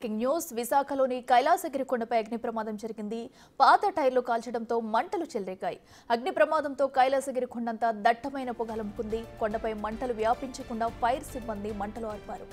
News విశాఖలోని కైలాసగిరి కొండపై అగ్ని ప్రమాదం జరిగింది. పాత టైర్లు కాల్చడంతో మంటలు చెలరేగాయి. అగ్ని ప్రమాదంతో కైలాసగిరి కొండంతా దట్టమైన పొగలమ్ముకుంది. కొండపై మంటలు వ్యాపించకుండా ఫైర్ సిబ్బంది మంటలు ఆర్పారు.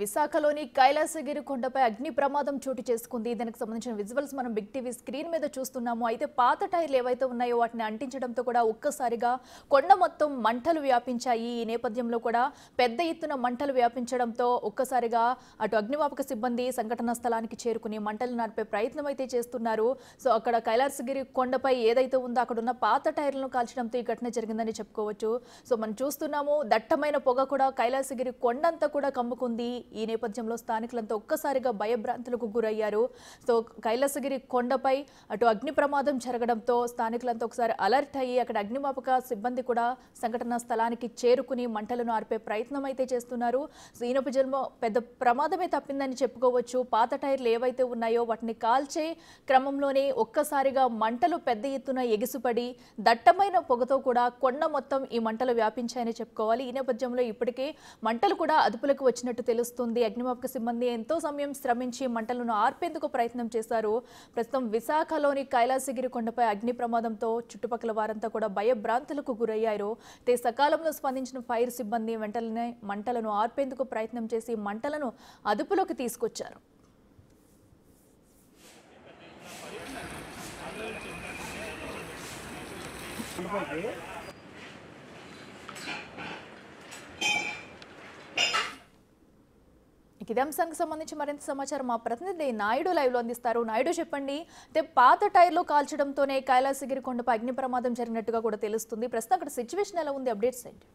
విశాఖలోని కైలాసగిరి కొండపై అగ్ని ప్రమాదం చోటు చేసుకుంది. దానికి సంబంధించిన విజువల్స్ మనం బిగ్ టీవీ స్క్రీన్ మీద చూస్తున్నాము. అయితే పాత టైర్లు ఏవైతే ఉన్నాయో వాటిని అంటించడంతో కూడా ఒక్కసారిగా కొండ మొత్తం మంటలు వ్యాపించాయి. ఈ నేపథ్యంలో కూడా పెద్ద ఎత్తున మంటలు వ్యాపించడంతో ఒక్కసారిగా అటు అగ్నిమాపక సిబ్బంది సంఘటనా స్థలానికి చేరుకుని మంటలు నార్పే ప్రయత్నం అయితే చేస్తున్నారు. సో అక్కడ కైలాసగిరి కొండపై ఏదైతే ఉందో అక్కడ ఉన్న పాత టైర్లను కాల్చడంతో ఈ ఘటన జరిగిందని చెప్పుకోవచ్చు. సో మనం చూస్తున్నాము దట్టమైన పొగ కూడా కైలాసగిరి కొండంతా కూడా కమ్ముకుంది. ఈ నేపథ్యంలో స్థానికులంతా ఒక్కసారిగా భయభ్రాంతులకు గురయ్యారు. సో కైలాసగిరి కొండపై అటు అగ్ని ప్రమాదం జరగడంతో స్థానికులంతా ఒకసారి అలర్ట్ అయ్యి అక్కడ అగ్నిమాపక సిబ్బంది కూడా సంఘటనా స్థలానికి చేరుకుని మంటలను ఆర్పే ప్రయత్నం అయితే చేస్తున్నారు. సో ఈ నేపథ్యంలో పెద్ద ప్రమాదమే తప్పిందని చెప్పుకోవచ్చు. పాత టైర్లు ఏవైతే ఉన్నాయో వాటిని కాల్చే క్రమంలోనే ఒక్కసారిగా మంటలు పెద్ద ఎత్తున ఎగిసిపడి దట్టమైన పొగతో కూడా కొండ మొత్తం ఈ మంటలు వ్యాపించాయని చెప్పుకోవాలి. ఈ నేపథ్యంలో ఇప్పటికే మంటలు కూడా అదుపులోకి వచ్చినట్టు తెలుస్తుంది. అగ్నిమాపక సిబ్బంది ఎంతో సమయం శ్రమించి మంటలను ఆర్పేందుకు ప్రయత్నం చేశారు. ప్రస్తుతం విశాఖలోని కైలాసగిరి కొండపై అగ్ని ప్రమాదంతో చుట్టుపక్కల వారంతా కూడా భయభ్రాంతులకు గురయ్యారు. అయితే సకాలంలో స్పందించిన ఫైర్ సిబ్బంది వెంటనే మంటలను ఆర్పేందుకు ప్రయత్నం చేసి మంటలను అదుపులోకి తీసుకొచ్చారు. ఇదే అంశానికి సంబంధించి మరింత సమాచారం మా ప్రతినిధి నాయుడు లైవ్ లో అందిస్తారు. నాయుడు చెప్పండి, అయితే పాత టైర్లు కాల్చడంతోనే కైలాసగిరి కొండపై అగ్ని ప్రమాదం జరిగినట్టుగా కూడా తెలుస్తుంది. ప్రస్తుతం అక్కడ సిచ్యువేషన్ ఎలా ఉంది? అప్డేట్స్ ఏంటి?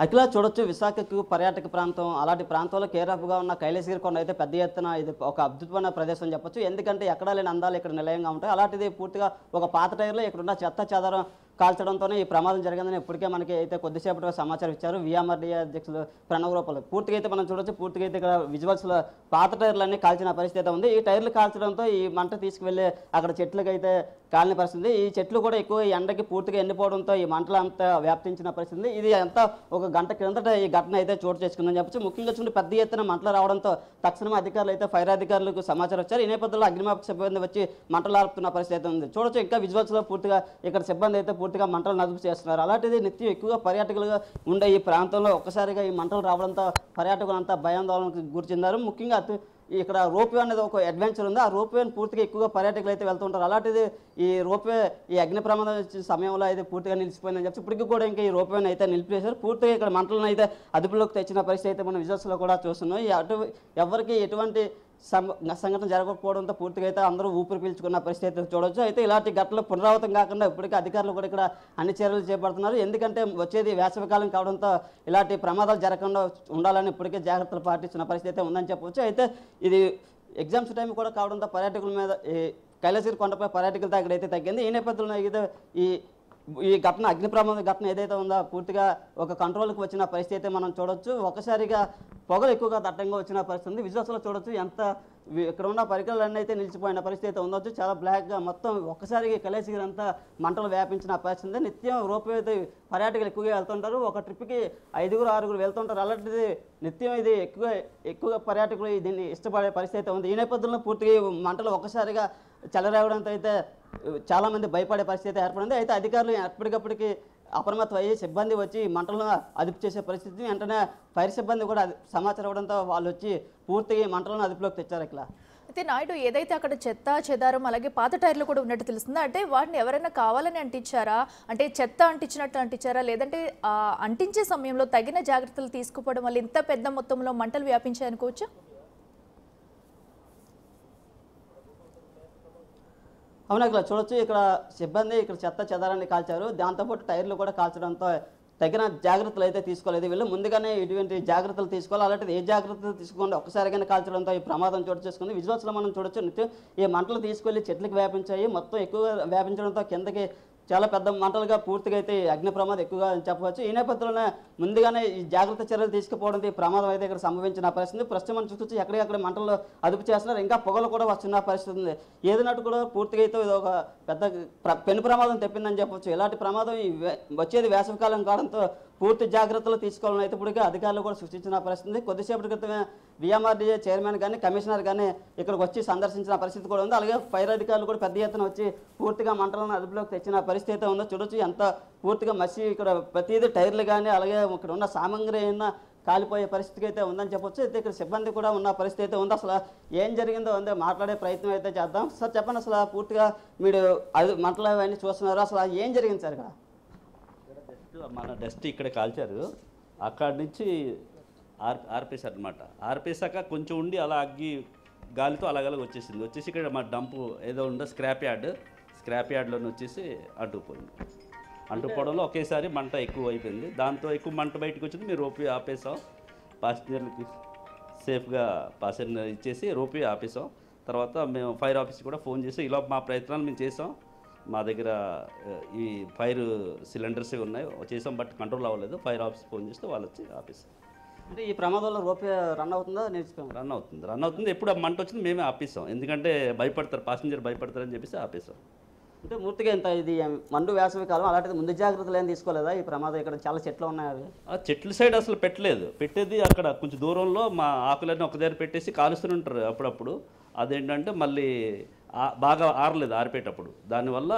అఖిల చూడొచ్చు, విశాఖకు పర్యాటక ప్రాంతం, అలాంటి ప్రాంతంలో కేరాఫ్గా ఉన్న కైలాసగిరి కొండ అయితే పెద్ద ఎత్తున ఇది ఒక అద్భుతమైన ప్రదేశం చెప్పొచ్చు. ఎందుకంటే ఎక్కడా లేని అందాలు ఇక్కడ నిలయంగా ఉంటాయి. అలాంటిది పూర్తిగా ఒక పాత టైర్లో ఇక్కడున్న చెత్త చెదారం కాల్చడంతోనే ఈ ప్రమాదం జరిగిందని ఇప్పటికే మనకి అయితే కొద్దిసేపటిగా సమాచారం ఇచ్చారు విఆర్డీఏ అధ్యక్షులు ప్రణవ్ రూపాలు. పూర్తిగా అయితే మనం చూడొచ్చు, పూర్తిగా అయితే ఇక్కడ విజువల్స్లో పాత టైర్లన్నీ కాల్చిన పరిస్థితి అయితే ఉంది. ఈ టైర్లు కాల్చడంతో ఈ మంట తీసుకువెళ్ళి అక్కడ చెట్లకి అయితే కాలిన పరిస్థితి. ఈ చెట్లు కూడా ఎక్కువ ఎండకి పూర్తిగా ఎండిపోవడంతో ఈ మంటలు అంతా వ్యాప్తించిన పరిస్థితి. ఇది అంతా ఒక గంట క్రిందట ఈ ఘటన అయితే చోటు చేసుకుందని చెప్పచ్చు. ముఖ్యంగా చూడండి, పెద్ద ఎత్తున మంటలు రావడంతో తక్షణమే అధికారులు అయితే ఫైర్ అధికారులకు సమాచారం వచ్చారు. ఈ నేపథ్యంలో అగ్నిమాపక సిబ్బంది వచ్చి మంటలు ఆర్పుతున్న పరిస్థితి అయితే ఉంది. చూడొచ్చు, ఇంకా విజువల్స్లో పూర్తిగా ఇక్కడ సిబ్బంది అయితే పూర్తిగా మంటలు అదుపు చేస్తున్నారు. అలాంటిది నిత్యం ఎక్కువగా పర్యాటకులుగా ఉండే ఈ ప్రాంతంలో ఒక్కసారిగా ఈ మంటలు రావడంతో పర్యాటకులంతా భయాందోళనకు గురిచెందారు. ముఖ్యంగా ఇక్కడ రోప్వే అనేది ఒక అడ్వెంచర్ ఉంది. ఆ రోప్వేని పూర్తిగా ఎక్కువగా పర్యాటకులు అయితే వెళ్తుంటారు. అలాంటిది ఈ రోప్వే ఈ అగ్ని ప్రమాదం సమయంలో అయితే పూర్తిగా నిలిచిపోయిందని చెప్పి ఇప్పటికీ కూడా ఇంకా ఈ రోప్వేని అయితే నిలిపివేశారు. పూర్తిగా ఇక్కడ మంటలను అయితే అదుపులోకి తెచ్చిన పరిస్థితి అయితే మనం విజువల్స్లో కూడా చూస్తున్నాం. ఎవరికి ఎటువంటి సంఘటన జరగకపోవడంతో పూర్తిగా అయితే అందరూ ఊపిరి పీల్చుకున్న పరిస్థితి చూడవచ్చు. అయితే ఇలాంటి ఘటనలు పునరావృతం కాకుండా ఇప్పటికీ అధికారులు కూడా ఇక్కడ అన్ని చర్యలు చేపడుతున్నారు. ఎందుకంటే వచ్చేది వేసవికాలం కావడంతో ఇలాంటి ప్రమాదాలు జరగకుండా ఉండాలని ఇప్పటికే జాగ్రత్తలు పాటిస్తున్న పరిస్థితి అయితే ఉందని చెప్పవచ్చు. అయితే ఇది ఎగ్జామ్స్ టైం కూడా కావడంతో పర్యాటకుల మీద కైలాసగిరి కొండపై పర్యాటకుల తాకిడి అయితే తగ్గింది. ఈ నేపథ్యంలో అయితే ఈ ఘటన అగ్ని ప్రమాద ఘటన ఏదైతే ఉందో పూర్తిగా ఒక కంట్రోల్కి వచ్చిన పరిస్థితి అయితే మనం చూడొచ్చు. ఒకసారిగా పొగలు ఎక్కువగా దట్టంగా వచ్చిన పరిస్థితి విజువల్స్లో చూడొచ్చు. ఎంత ఇక్కడ ఉన్న పరికరాలన్నీ అయితే నిలిచిపోయిన పరిస్థితి అయితే ఉండొచ్చు. చాలా బ్లాక్గా మొత్తం ఒక్కసారిగా కైలాసగిరి అంతా మంటలు వ్యాపించిన పరిస్థితి. నిత్యం రోప్వే అయితే పర్యాటకులు ఎక్కువగా వెళ్తుంటారు. ఒక ట్రిప్కి 5-6 వెళ్తుంటారు. అలాంటిది నిత్యం ఇది ఎక్కువగా పర్యాటకులు దీన్ని ఇష్టపడే పరిస్థితి అయితే ఉంది. ఈ నేపథ్యంలో పూర్తిగా మంటలు ఒక్కసారిగా చెలరేగడంతో అయితే చాలామంది భయపడే పరిస్థితి ఏర్పడింది. అయితే అధికారులు ఎప్పటికప్పటికి అప్రమత్తం అయ్యి సిబ్బంది వచ్చి మంటలను అదుపు చేసే పరిస్థితి. వెంటనే ఫైర్ సిబ్బంది కూడా సమాచారం ఇవ్వడంతో వాళ్ళు వచ్చి పూర్తిగా మంటలను అదుపులోకి తెచ్చారు. ఇక్కడ అయితే నాయుడు, ఏదైతే అక్కడ చెత్త చెదారం అలాగే పాత టైర్లు కూడా ఉన్నట్టు తెలుస్తుంది, అంటే వాటిని ఎవరైనా కావాలని అంటించారా? అంటే చెత్త అంటించినట్టు అంటించారా, లేదంటే అంటించే సమయంలో తగిన జాగ్రత్తలు తీసుకుపోవడం వల్ల ఇంత పెద్ద మొత్తంలో మంటలు వ్యాపించాయనుకోవచ్చు? అవునా, ఇక్కడ చూడొచ్చు, ఇక్కడ సిబ్బంది ఇక్కడ చెత్త చెదారాన్ని కాల్చారు. దాంతోపాటు టైర్లు కూడా కాల్చడంతో తగిన జాగ్రత్తలు అయితే తీసుకోలేదు వీళ్ళు. ముందుగానే ఇటువంటి జాగ్రత్తలు తీసుకోవాలి. అలాంటిది ఏ జాగ్రత్తలు తీసుకోకుండా ఒక్కసారిగానే కాల్చడంతో ఈ ప్రమాదం చోటు చేసుకుంది. విజువల్స్లో మనం చూడొచ్చు, నిత్యం ఈ మంటలు తీసుకెళ్లి చెట్లకు వ్యాపించాయి. మొత్తం ఎక్కువగా వ్యాపించడంతో కిందకి చాలా పెద్ద మంటలుగా పూర్తిగా అయితే అగ్ని ప్రమాదం ఎక్కువగా చెప్పవచ్చు. ఈ నేపథ్యంలోనే ముందుగానే ఈ జాగ్రత్త చర్యలు తీసుకుపోవడంతో ఈ ప్రమాదం అయితే ఇక్కడ సంభవించిన పరిస్థితి. ప్రస్తుతం మనం చూస్తూ ఎక్కడికక్కడ మంటలు అదుపు చేస్తున్నారు. ఇంకా పొగలు కూడా వస్తున్న పరిస్థితి ఉంది. ఏదినట్టు కూడా పూర్తిగా అయితే ఇది ఒక పెద్ద పెను ప్రమాదం తెప్పిందని చెప్పొచ్చు. ఇలాంటి ప్రమాదం వచ్చేది వేసవికాలం కావడంతో పూర్తి జాగ్రత్తలు తీసుకోవాలని అయితే ఇప్పటికే అధికారులు కూడా సూచించిన పరిస్థితి. కొద్దిసేపటి క్రితమే విఎంఆర్డీఏ చైర్మన్ కానీ కమిషనర్ కానీ ఇక్కడికి వచ్చి సందర్శించిన పరిస్థితి కూడా ఉంది. అలాగే ఫైర్ అధికారులు కూడా పెద్ద ఎత్తున వచ్చి పూర్తిగా మంటలను అదుపులోకి తెచ్చిన పరిస్థితి అయితే ఉందో. చూడొచ్చు ఎంత పూర్తిగా మసి ఇక్కడ ప్రతిదీ టైర్లు కానీ అలాగే ఇక్కడ ఉన్న సామాగ్రి అయినా కాలిపోయే పరిస్థితికి అయితే ఉందని చెప్పొచ్చు. అయితే ఇక్కడ సిబ్బంది కూడా ఉన్న పరిస్థితి అయితే ఉంది. అసలు ఏం జరిగిందో ఉందో మాట్లాడే ప్రయత్నం అయితే చేద్దాం. సార్ చెప్పండి, అసలు పూర్తిగా మీరు అది మంటలు అవన్నీ చూస్తున్నారు, అసలు ఏం జరిగింది సార్ ఇక్కడ? మన డస్ట్ ఇక్కడ కాల్చారు, అక్కడి నుంచి ఆర్పేశారు అనమాట. ఆర్పేశాక కొంచెం ఉండి అలా అగ్గి గాలితో అలాగలా వచ్చేసి ఇక్కడ మా డంపు ఏదో ఉందో స్క్రాప్ యార్డ్లోనే వచ్చేసి అంటుపోవడంలో ఒకేసారి మంట ఎక్కువ అయిపోయింది. దాంతో ఎక్కువ మంట బయటకు వచ్చింది. మేము రోపీ ఆపేసాం, ప్యాసింజర్లకి సేఫ్గా ప్యాసింజర్ ఇచ్చేసి రోపీ ఆపేసాం. తర్వాత మేము ఫైర్ ఆఫీస్ కూడా ఫోన్ చేసి ఇలా మా ప్రయత్నాలు మేము చేసాం. మా దగ్గర ఈ ఫైర్ సిలిండర్స్ ఉన్నాయి చేసాం, బట్ కంట్రోల్ అవ్వలేదు. ఫైర్ ఆఫీస్ ఫోన్ చేస్తే వాళ్ళు వచ్చి ఆపేసాం. అంటే ఈ ప్రమాదంలో రోపే రన్ అవుతుందా? రన్ అవుతుంది. ఎప్పుడు ఆ మంట వచ్చింది మేమే ఆపేసాం, ఎందుకంటే ప్యాసింజర్ భయపడతారని చెప్పేసి ఆపేసాం. అంటే పూర్తిగా ఇంత ఇది మండు వేసవి కాలం, అలాంటిది ముందు జాగ్రత్తలు ఏం తీసుకోలేదా? ఈ ప్రమాదం ఇక్కడ చాలా చెట్లు ఉన్నాయి, అవి ఆ చెట్ల సైడ్ అసలు పెట్టేది అక్కడ కొంచెం దూరంలో మా ఆకులన్నీ ఒక దగ్గర పెట్టేసి కాలుస్తుంటారు అప్పుడప్పుడు. అదేంటంటే మళ్ళీ బాగా ఆరిపోయేటప్పుడు దానివల్ల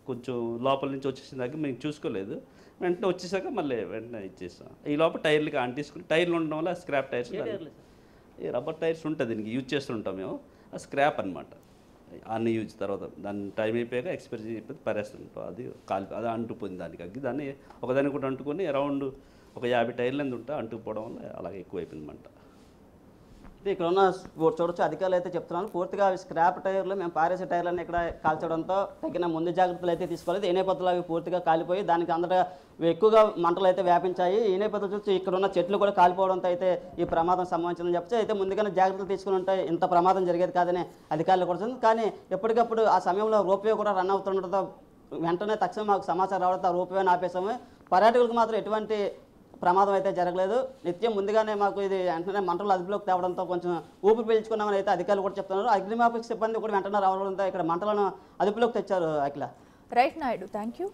కొంచెం లోపల నుంచి వచ్చేసిన దగ్గర మేము చూసుకోలేదు. వెంటనే వచ్చేసాక మళ్ళీ వెంటనే ఇచ్చేసాం. ఈ లోపల టైర్లకి అంటించుకుని, టైర్లు ఉండడం వల్ల స్క్రాప్ టైర్స్, ఈ రబ్బర్ టైర్స్ ఉంటుంది దీనికి యూజ్ చేస్తుంటాం మేము. ఆ స్క్రాప్ అనమాట, అన్ని యూజ్ తర్వాత దాన్ని టైం అయిపోయాక ఎక్స్పైరీ అయిపోతే పరేస్తుంటాం. అది అది అంటుపోయింది దానికి అగ్గి. దాన్ని ఒకదాన్ని కూడా అంటుకొని అరౌండ్ ఒక 50 టైర్లు ఎంత ఉంటే అంటుకుపోవడం వల్ల అలాగే ఎక్కువైపోయింది మంట. ఇక్కడ ఉన్న చూడొచ్చు, అధికారులు అయితే చెప్తున్నాను పూర్తిగా అవి స్క్రాప్ టైర్లు, మేము పారేసే టైర్లన్నీ ఇక్కడ కాల్చడంతో తగిన ముందు జాగ్రత్తలు అయితే తీసుకోలేదు. ఈ నేపథ్యంలో అవి పూర్తిగా కాలిపోయి దానికి అందరూ ఎక్కువగా మంటలు అయితే వ్యాపించాయి. ఈ నేపథ్యం చూసి ఇక్కడ ఉన్న చెట్లు కూడా కాలిపోవడంతో అయితే ఈ ప్రమాదం సంభవించిందని చెప్పచ్చు. అయితే ముందుగానే జాగ్రత్తలు తీసుకుని ఉంటే ఇంత ప్రమాదం జరిగేది కాదని అధికారులు కూడా. కానీ ఎప్పటికప్పుడు ఆ సమయంలో రోప్వే కూడా రన్ అవుతుండటంతో వెంటనే తక్షణం మాకు సమాచారం రావడంతో రోప్వేని ఆపేసాము. పర్యాటకులకు మాత్రం ఎటువంటి ప్రమాదం అయితే జరగలేదు. నిత్యం ముందుగానే మాకు ఇది వెంటనే మంటలు అదుపులోకి తేవడంతో కొంచెం ఊపిరి పీల్చుకున్నామని అయితే అధికారులు కూడా చెప్తున్నారు. అగ్నిమాపక సిబ్బంది కూడా వెంటనే రావడంతో ఇక్కడ మంటలను అదుపులోకి తెచ్చారు. Akhila. Right Naidu, thank you.